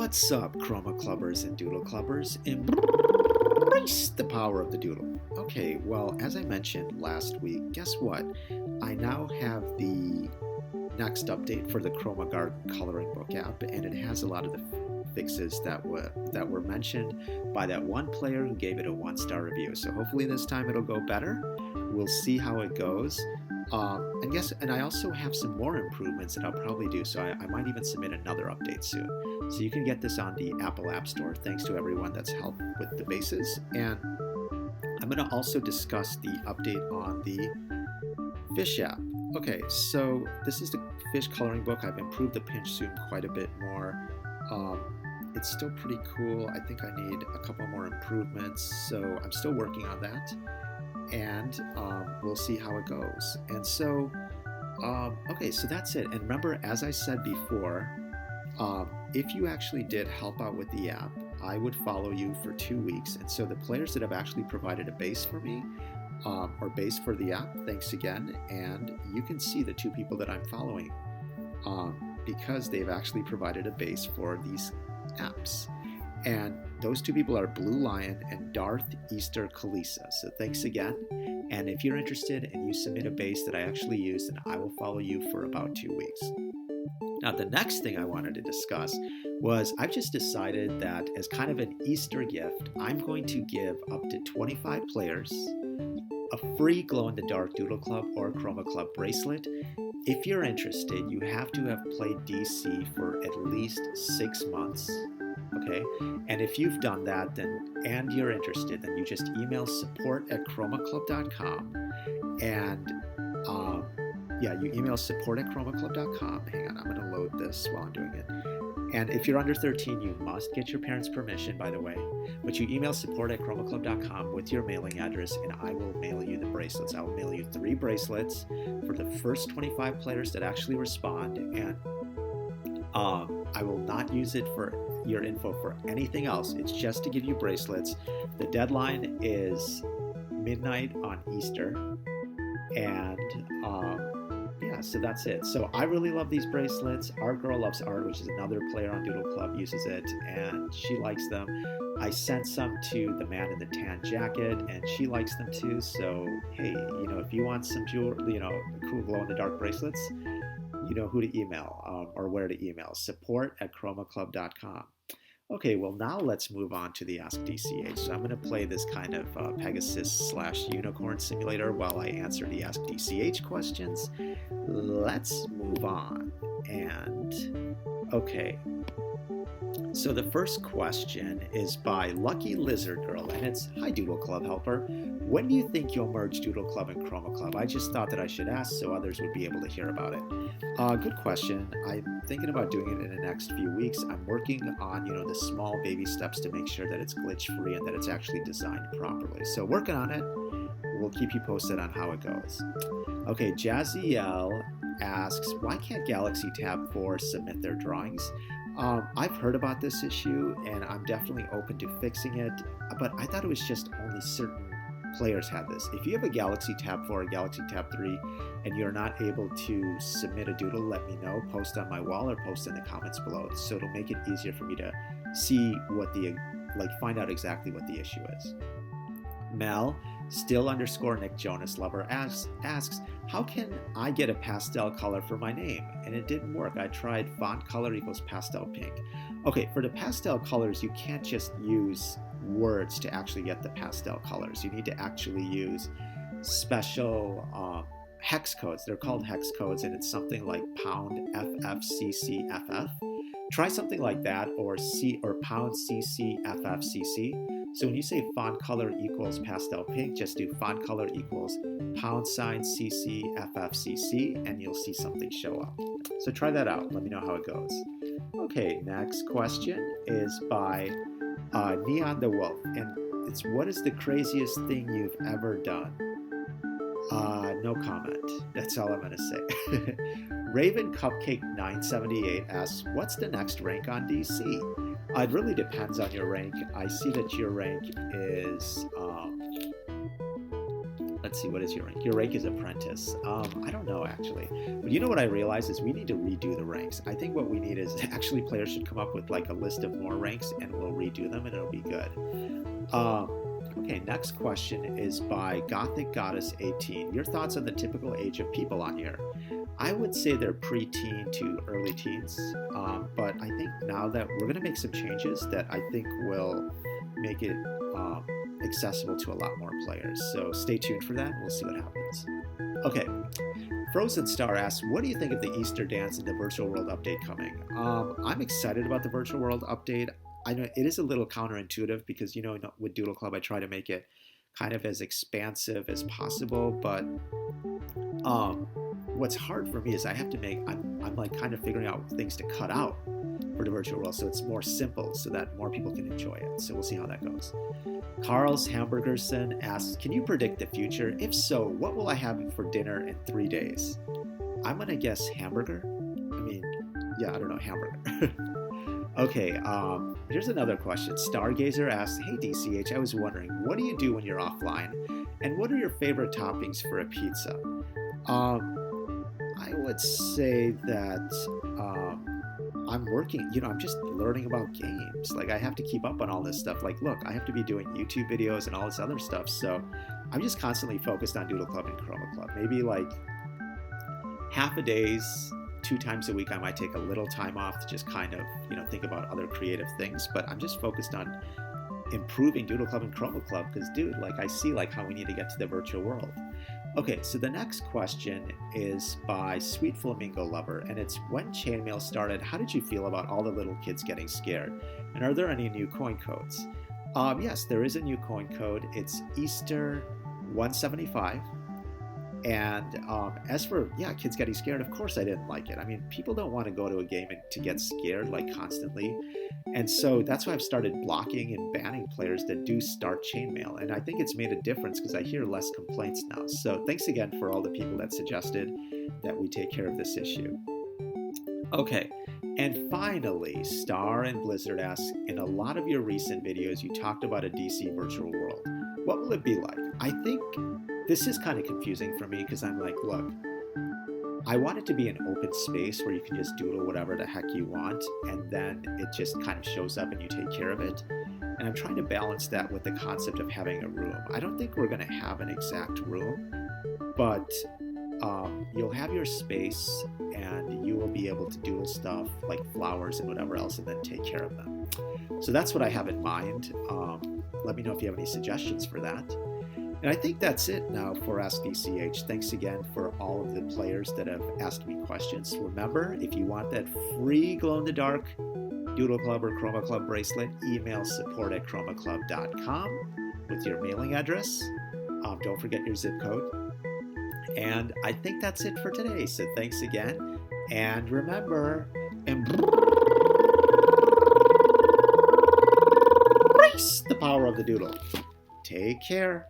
What's up, Chroma Clubbers and Doodle Clubbers? Embrace the power of the Doodle. Okay, well, as I mentioned last week, guess what? I now have the next update for the Chroma Garden coloring book app, and it has a lot of the fixes that were mentioned by that one player who gave it a 1-star review. So hopefully this time it'll go better. We'll see how it goes. And I also have some more improvements that I'll probably do, so I might even submit another update soon. So you can get this on the Apple App Store, thanks to everyone that's helped with the bases. And I'm going to also discuss the update on the Fish app. Okay, so this is the Fish coloring book. I've improved the pinch zoom quite a bit more. It's still pretty cool. I think I need a couple more improvements, so I'm still working on that. And we'll see how it goes. And so, okay, so that's it. And remember, as I said before, if you actually did help out with the app, I would follow you for 2 weeks. And so the players that have actually provided a base for me, or base for the app, thanks again. And you can see the 2 people that I'm following because they've actually provided a base for these apps. And those 2 people are Blue Lion and Darth Easter Kalisa. So thanks again. And if you're interested and you submit a base that I actually use, then I will follow you for about 2 weeks. Now, the next thing I wanted to discuss was I've just decided that as kind of an Easter gift, I'm going to give up to 25 players a free glow-in-the-dark Doodle Club or Chroma Club bracelet. If you're interested, you have to have played DC for at least 6 months. Okay, and if you've done that, and you're interested, then you just email support@chromaclub.com, and you email support@chromaclub.com. Hang on, I'm going to load this while I'm doing it. And if you're under 13, you must get your parents' permission, by the way. But you email support@chromaclub.com with your mailing address, and I will mail you the bracelets. I will mail you 3 bracelets for the first 25 players that actually respond, and I will not use it for your info for anything else. It's just to give you bracelets. The deadline is midnight on Easter, and so that's it. So I really love these bracelets. Our Girl Loves Art, which is another player on Doodle Club, uses it, and she likes them. I sent some to the man in the tan jacket, and she likes them too. So hey, if you want some jewelry, cool glow-in-the-dark bracelets, you know who to email or where to email. support@chromaclub.com. Okay, well, now let's move on to the Ask DCH. So I'm going to play this kind of Pegasus/Unicorn simulator while I answer the Ask DCH questions. Let's move on. And, okay. So the first question is by Lucky Lizard Girl, and it's, "Hi Doodle Club Helper. When do you think you'll merge Doodle Club and Chroma Club? I just thought that I should ask so others would be able to hear about it." Good question. I'm thinking about doing it in the next few weeks. I'm working on, the small baby steps to make sure that it's glitch-free and that it's actually designed properly. So working on it. We'll keep you posted on how it goes. Okay, Jazziel asks, "Why can't Galaxy Tab 4 submit their drawings?" I've heard about this issue, and I'm definitely open to fixing it, but I thought it was just only certain players had this. If you have a Galaxy Tab 4 or Galaxy Tab 3 and you're not able to submit a doodle, let me know. Post on my wall or post in the comments below, so it'll make it easier for me to see find out exactly what the issue is. Mel, still_Nick Jonas Lover, asks, "How can I get a pastel color for my name?" And it didn't work. I tried font color equals pastel pink. Okay, for the pastel colors, you can't just use words to actually get the pastel colors. You need to actually use special hex codes. They're called hex codes, and it's something like pound FFCCFF. Try something like that, or pound CCFFCC. So when you say font color equals pastel pink, just do font color equals $CCFFCC, and you'll see something show up. So try that out. Let me know how it goes. Okay, next question is by Neon the Wolf, and it's, "What is the craziest thing you've ever done?" No comment. That's all I'm going to say. Raven Cupcake 978 asks, "What's the next rank on DC?" It really depends on your rank. I see that your rank is, Let's see, what is your rank? Your rank is apprentice. I don't know actually, but you know what I realized is we need to redo the ranks. I think what we need is actually players should come up with like a list of more ranks, and we'll redo them, and it'll be good. Okay, next question is by Gothic Goddess 18. Your thoughts on the typical age of people on here? I would say they're pre-teen to early teens, but I think now that we're going to make some changes that I think will make it accessible to a lot more players. So stay tuned for that. We'll see what happens. Okay, Frozen Star asks, what do you think of the Easter dance and the virtual world update coming? I'm excited about the virtual world update. I know it is a little counterintuitive because, you know, with Doodle Club, I try to make it kind of as expansive as possible. But what's hard for me is I'm like kind of figuring out things to cut out for the virtual world so it's more simple so that more people can enjoy it. So we'll see how that goes. Carl's Hamburgerson asks, can you predict the future? If so, what will I have for dinner in 3 days? I'm going to guess hamburger. I mean, yeah, I don't know, hamburger. Okay, here's another question. Stargazer asks, hey DCH, I was wondering, what do you do when you're offline? And what are your favorite toppings for a pizza? I would say that I'm working, you know, I'm just learning about games. Like, I have to keep up on all this stuff. Like, look, I have to be doing YouTube videos and all this other stuff. So I'm just constantly focused on Doodle Club and Chroma Club. Maybe like half a day's 2 times a week, I might take a little time off to just kind of, you know, think about other creative things. But I'm just focused on improving Doodle Club and Chroma Club because, dude, like, I see like how we need to get to the virtual world. Okay, so the next question is by Sweet Flamingo Lover, and it's, when chainmail started, how did you feel about all the little kids getting scared? And are there any new coin codes? Yes, there is a new coin code. It's Easter 175. And as for, kids getting scared, of course I didn't like it. I mean, people don't want to go to a game to get scared like constantly. And so that's why I've started blocking and banning players that do start chainmail. And I think it's made a difference because I hear less complaints now. So thanks again for all the people that suggested that we take care of this issue. Okay, and finally, Star and Blizzard asks, in a lot of your recent videos, you talked about a DC virtual world. What will it be like? I think this is kind of confusing for me because I'm like, look, I want it to be an open space where you can just doodle whatever the heck you want, and then it just kind of shows up and you take care of it. And I'm trying to balance that with the concept of having a room. I don't think we're going to have an exact room, but you'll have your space and you will be able to doodle stuff like flowers and whatever else and then take care of them. So that's what I have in mind. Let me know if you have any suggestions for that. And I think that's it now for Ask DCH. Thanks again for all of the players that have asked me questions. Remember, if you want that free glow-in-the-dark Doodle Club or Chroma Club bracelet, email support@chromaclub.com with your mailing address. Don't forget your zip code. And I think that's it for today. So thanks again. And remember, embrace the power of the doodle. Take care.